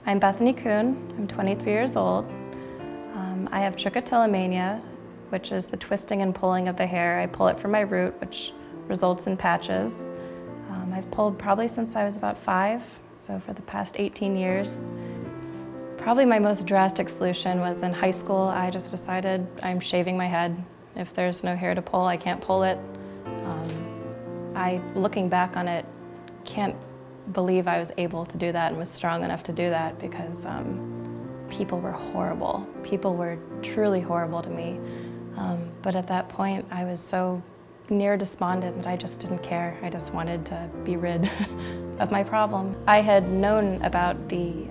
I'm Bethany Kuhn. I'm 23 years old. I have Trichotillomania, which is the twisting and pulling of the hair. I pull it from my root, which results in patches. I've pulled probably since I was about 5, so for the past 18 years. Probably my most drastic solution was in high school. I just decided I'm shaving my head. If there's no hair to pull, I can't pull it. Looking back on it, can't believe I was able to do that and was strong enough to do that because people were horrible. People were truly horrible to me. But at that point, I was so near despondent that I just didn't care. I just wanted to be rid of my problem. I had known about the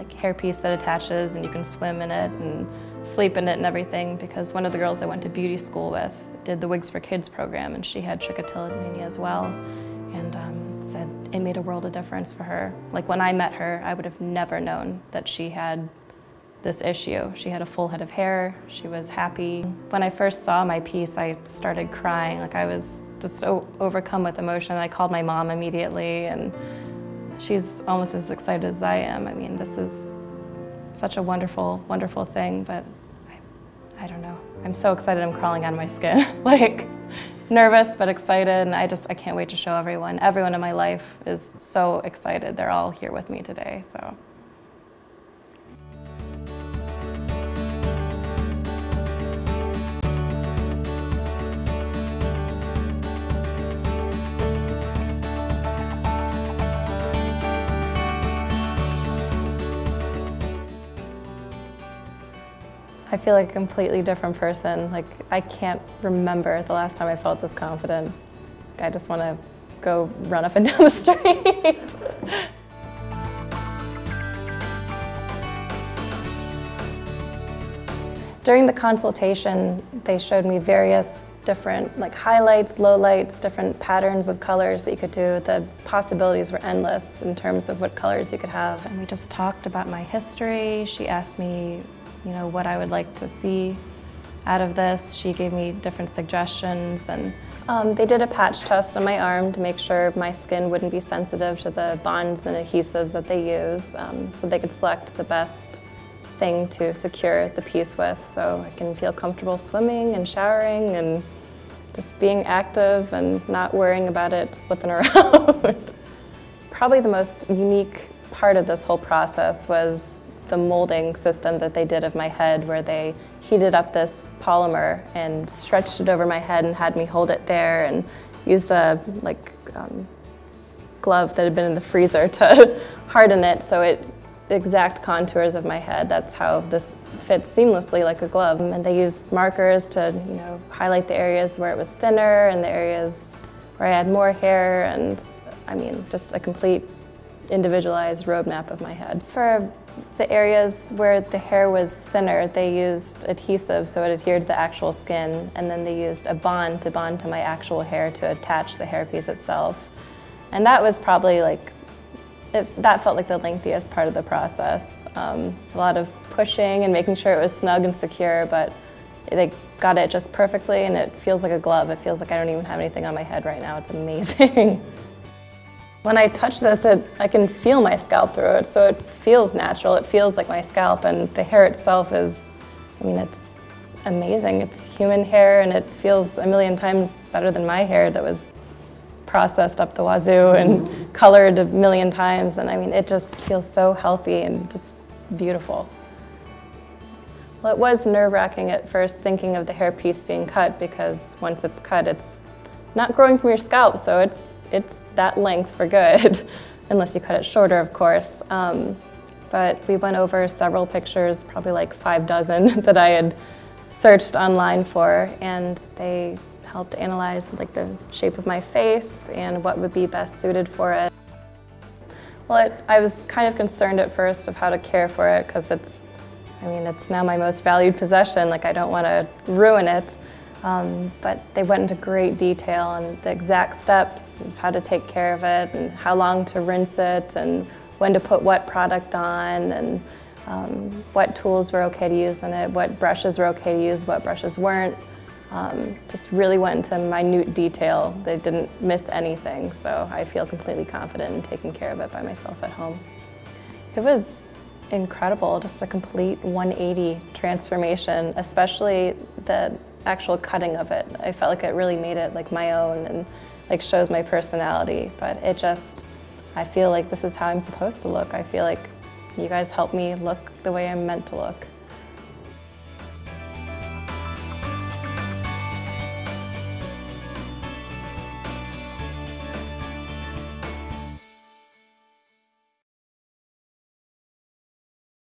hairpiece that attaches and you can swim in it and sleep in it and everything because one of the girls I went to beauty school with did the Wigs for Kids program and she had trichotillomania as well and said it made a world of difference for her. Like when I met her, I would have never known that she had this issue. She had a full head of hair, she was happy. When I first saw my piece, I started crying. Like I was just so overcome with emotion. I called my mom immediately and she's almost as excited as I am. I mean, this is such a wonderful, wonderful thing, but I don't know. I'm so excited I'm crawling out of my skin. Like, nervous, but excited, and I can't wait to show everyone. Everyone in my life is so excited. They're all here with me today, so. I feel like a completely different person. Like, I can't remember the last time I felt this confident. I just want to go run up and down the street. During the consultation, they showed me various different highlights, lowlights, different patterns of colors that you could do. The possibilities were endless in terms of what colors you could have. And we just talked about my history. She asked me what I would like to see out of this. She gave me different suggestions and they did a patch test on my arm to make sure my skin wouldn't be sensitive to the bonds and adhesives that they use so they could select the best thing to secure the piece with so I can feel comfortable swimming and showering and just being active and not worrying about it slipping around. Probably the most unique part of this whole process was the molding system that they did of my head where they heated up this polymer and stretched it over my head and had me hold it there and used a glove that had been in the freezer to harden it so it exact contours of my head. That's how this fits seamlessly like a glove. And they used markers to highlight the areas where it was thinner and the areas where I had more hair and I mean just a complete individualized roadmap of my head. For the areas where the hair was thinner, they used adhesive so it adhered to the actual skin, and then they used a bond to my actual hair to attach the hairpiece itself. And that was probably that felt like the lengthiest part of the process. A lot of pushing and making sure it was snug and secure, but they got it just perfectly and it feels like a glove. It feels like I don't even have anything on my head right now. It's amazing. When I touch this, I can feel my scalp through it, so it feels natural. It feels like my scalp, and the hair itself is, it's amazing. It's human hair, and it feels a million times better than my hair that was processed up the wazoo and colored a million times, and it just feels so healthy and just beautiful. Well, it was nerve-wracking at first thinking of the hairpiece being cut because once it's cut, it's not growing from your scalp, so it's that length for good, unless you cut it shorter, of course. But we went over several pictures, probably 5 dozen that I had searched online for, and they helped analyze the shape of my face and what would be best suited for it. Well, I was kind of concerned at first of how to care for it because it's now my most valued possession. I don't want to ruin it. But they went into great detail on the exact steps of how to take care of it and how long to rinse it and when to put what product on and what tools were okay to use in it, what brushes were okay to use, what brushes weren't. Just really went into minute detail. They didn't miss anything, so I feel completely confident in taking care of it by myself at home. It was incredible, just a complete 180 transformation, especially the actual cutting of it. I felt like it really made it like my own and like shows my personality, but it just, I feel like this is how I'm supposed to look. I feel like you guys help me look the way I'm meant to look.